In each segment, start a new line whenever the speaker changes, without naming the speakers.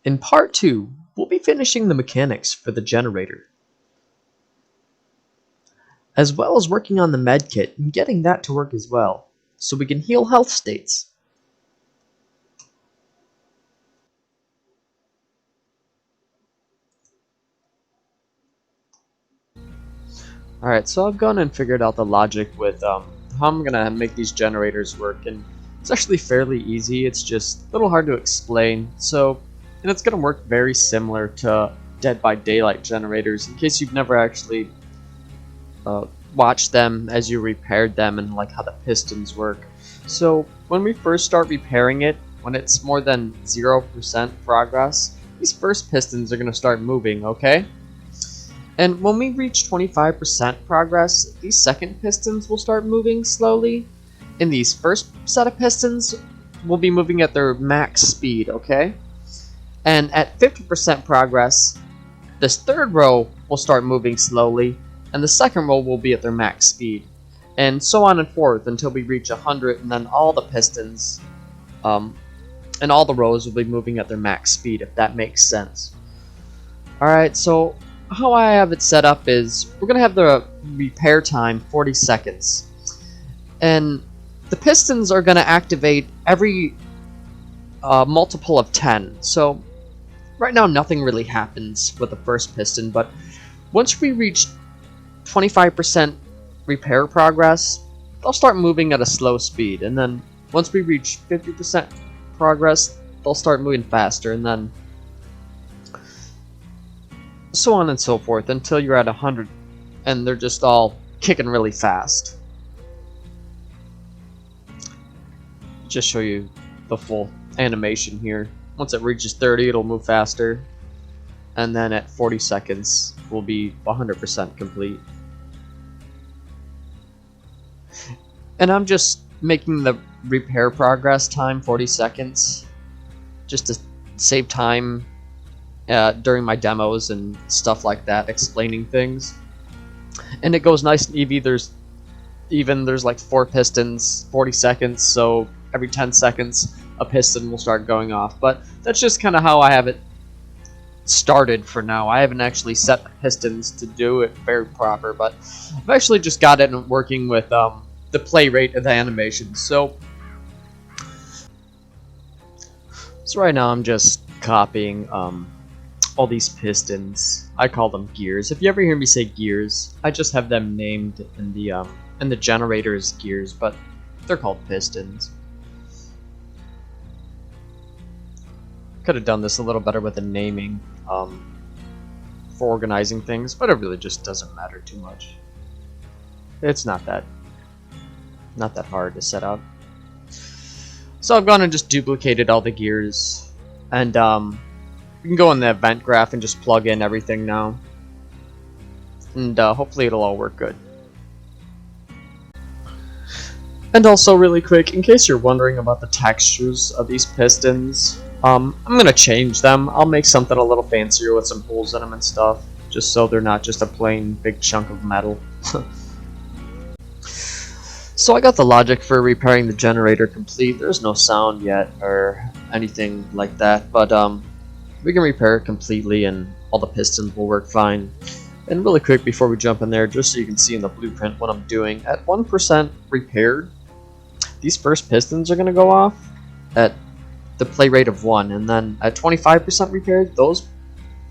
In part 2, we'll be finishing the mechanics for the generator, as well as working on the medkit and getting that to work as well, so we can heal health states. Alright, so I've gone and figured out the logic with how I'm gonna make these generators work, and it's actually fairly easy. It's just a little hard to explain. And it's gonna work very similar to Dead by Daylight generators, in case you've never actually watched them as you repaired them and like how the pistons work. So when we first start repairing it, when it's more than 0% progress, these first pistons are gonna start moving, okay? And when we reach 25% progress, these second pistons will start moving slowly. And these first set of pistons will be moving at their max speed, okay? And at 50% progress, this third row will start moving slowly, and the second row will be at their max speed. And so on and forth until we reach 100, and then all the pistons and all the rows will be moving at their max speed, if that makes sense. Alright, so how I have it set up is we're going to have the repair time 40 seconds. And the pistons are going to activate every multiple of 10. So right now nothing really happens with the first piston, but once we reach 25% repair progress, they'll start moving at a slow speed. And then once we reach 50% progress, they'll start moving faster, and then so on and so forth until you're at 100 and they're just all kicking really fast. Just show you the full animation here. Once it reaches 30, it'll move faster, and then at 40 seconds will be 100% complete. And I'm just making the repair progress time 40 seconds just to save time during my demos and stuff like that, explaining things. And it goes nice and easy. There's like 4 pistons, 40 seconds, so every 10 seconds a piston will start going off. But that's just kind of how I have it started for now. I haven't actually set the pistons to do it very proper, but I've actually just got it working with the play rate of the animation. So right now I'm just copying all these pistons. I call them gears. If you ever hear me say gears, I just have them named in the generator as gears, but they're called pistons. Could have done this a little better with the naming for organizing things, but it really just doesn't matter too much. It's not that hard to set up. So I've gone and just duplicated all the gears, and we can go in the event graph and just plug in everything now, and hopefully it'll all work good. And also really quick, in case you're wondering about the textures of these pistons, I'm gonna change them. I'll make something a little fancier with some holes in them and stuff, just so they're not just a plain big chunk of metal. So I got the logic for repairing the generator complete. There's no sound yet or anything like that, but we can repair it completely and all the pistons will work fine. And really quick before we jump in there, just so you can see in the blueprint what I'm doing, at 1% repaired, these first pistons are going to go off at the play rate of 1, and then at 25% repaired, those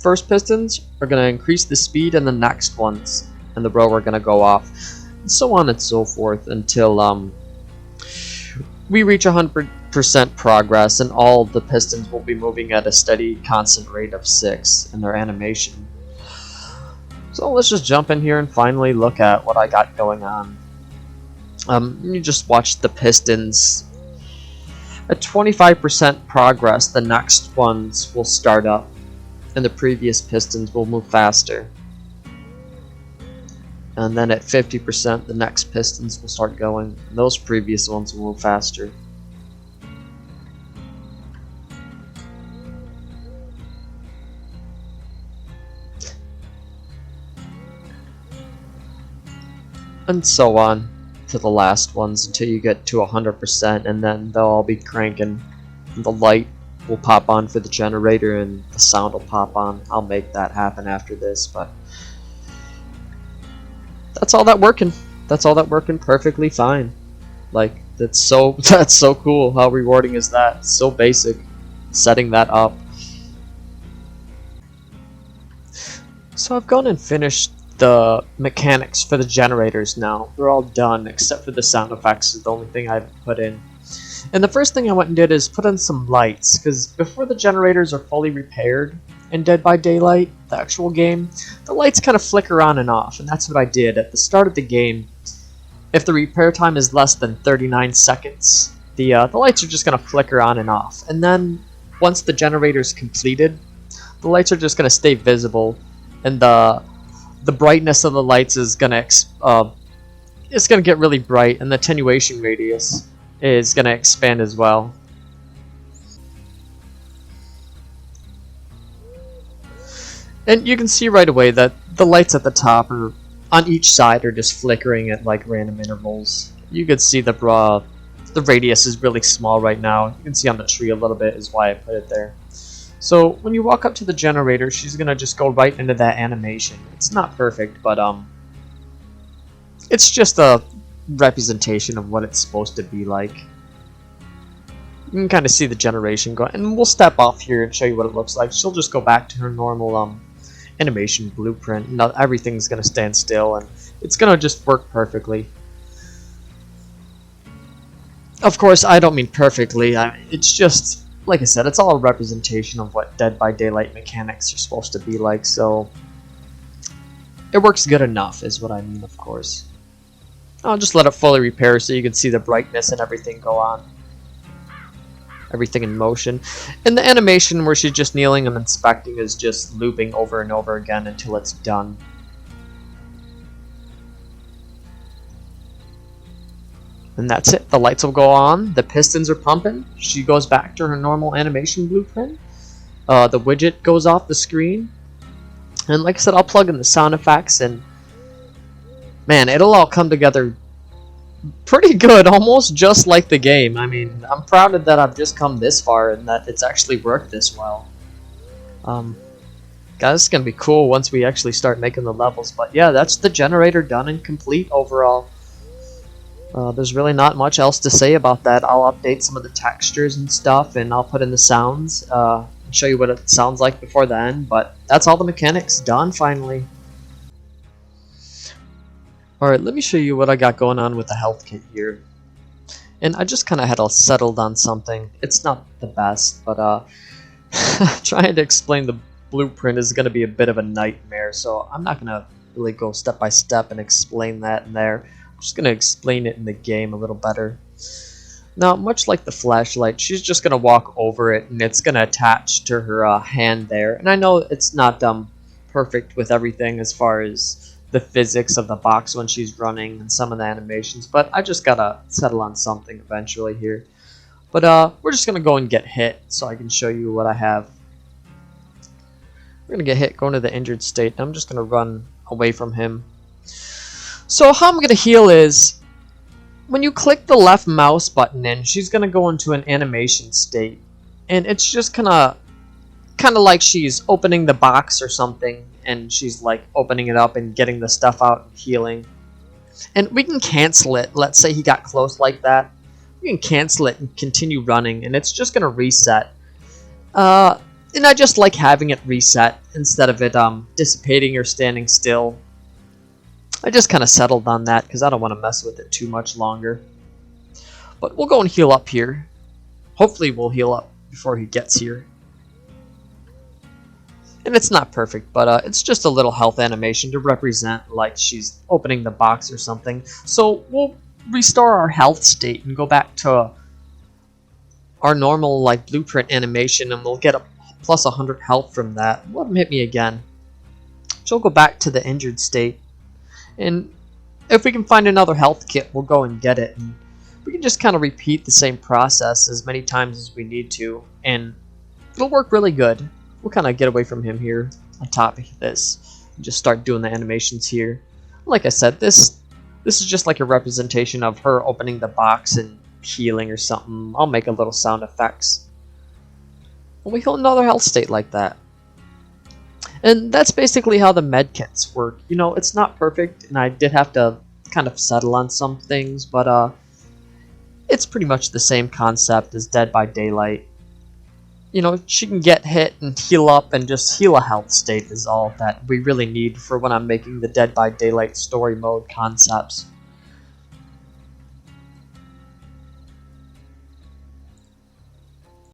first pistons are going to increase the speed, and the next ones in the row are going to go off, and so on and so forth until we reach 100% progress, and all the pistons will be moving at a steady constant rate of 6 in their animation. So let's just jump in here and finally look at what I got going on. You just watch the pistons. At 25% progress, the next ones will start up, and the previous pistons will move faster. And then at 50%, the next pistons will start going, and those previous ones will move faster. And so on to the last ones until you get to 100%, and then they'll all be cranking. And the light will pop on for the generator and the sound will pop on. I'll make that happen after this, but that's all that working. That's all that working perfectly fine. Like, that's so that's so cool. How rewarding is that? So basic. Setting that up. So I've gone and finished the mechanics for the generators now. They're all done except for the sound effects is the only thing I've put in. And the first thing I went and did is put in some lights, because before the generators are fully repaired in Dead by Daylight, the actual game, the lights kind of flicker on and off, and that's what I did. At the start of the game, if the repair time is less than 39 seconds, the lights are just going to flicker on and off. And then, once the generator's completed, the lights are just going to stay visible, and the brightness of the lights is going to it's going to get really bright, and the attenuation radius is going to expand as well. And you can see right away that the lights at the top are on each side are just flickering at like random intervals. You can see the radius is really small right now. You can see on the tree a little bit is why I put it there. So when you walk up to the generator, she's gonna just go right into that animation. It's not perfect, but it's just a representation of what it's supposed to be like. You can kind of see the generation go, and we'll step off here and show you what it looks like. She'll just go back to her normal animation blueprint. Now everything's gonna stand still, and it's gonna just work perfectly. Of course, I don't mean perfectly. It's just, like I said, it's all a representation of what Dead by Daylight mechanics are supposed to be like. So it works good enough, is what I mean. Of course. I'll just let it fully repair so you can see the brightness and everything go on. Everything in motion. And the animation where she's just kneeling and inspecting is just looping over and over again until it's done. And that's it. The lights will go on. The pistons are pumping. She goes back to her normal animation blueprint. The widget goes off the screen. And like I said, I'll plug in the sound effects, and man, it'll all come together pretty good, almost just like the game. I mean, I'm proud of that I've just come this far and that it's actually worked this well. Guys, it's gonna be cool once we actually start making the levels. But yeah, that's the generator done and complete overall. There's really not much else to say about that. I'll update some of the textures and stuff, and I'll put in the sounds, and show you what it sounds like before the end. But that's all the mechanics done finally. Alright, let me show you what I got going on with the health kit here. And I just kind of had settled on something. It's not the best, but trying to explain the blueprint is going to be a bit of a nightmare, so I'm not going to really go step by step and explain that in there. I'm just going to explain it in the game a little better. Now, much like the flashlight, she's just going to walk over it, and it's going to attach to her hand there. And I know it's not perfect with everything as far as the physics of the box when she's running and some of the animations, but I just gotta settle on something eventually here. But we're just gonna go and get hit so I can show you what I have. We're gonna get hit going to the injured state. I'm just gonna run away from him. So how I'm gonna heal is when you click the left mouse button in, she's gonna go into an animation state, and it's just kind of like she's opening the box or something, and she's like opening it up and getting the stuff out and healing. And we can cancel it. Let's say he got close like that. We can cancel it and continue running, and it's just gonna reset. And I just like having it reset instead of it dissipating or standing still. I just kind of settled on that because I don't want to mess with it too much longer. But we'll go and heal up here. Hopefully we'll heal up before he gets here. And it's not perfect, but it's just a little health animation to represent like she's opening the box or something. So we'll restore our health state and go back to our normal like blueprint animation, and we'll get a plus 100 health from that. Let him hit me again. So we'll go back to the injured state, and if we can find another health kit, we'll go and get it. And we can just kind of repeat the same process as many times as we need to, and it'll work really good. We'll kind of get away from him here on top of this and just start doing the animations here. Like I said, this is just like a representation of her opening the box and healing or something. I'll make a little sound effects. we hold another health state like that. And that's basically how the medkits work. You know, it's not perfect, and I did have to kind of settle on some things, but it's pretty much the same concept as Dead by Daylight. You know, she can get hit and heal up, and just heal a health state is all that we really need for when I'm making the Dead by Daylight story mode concepts.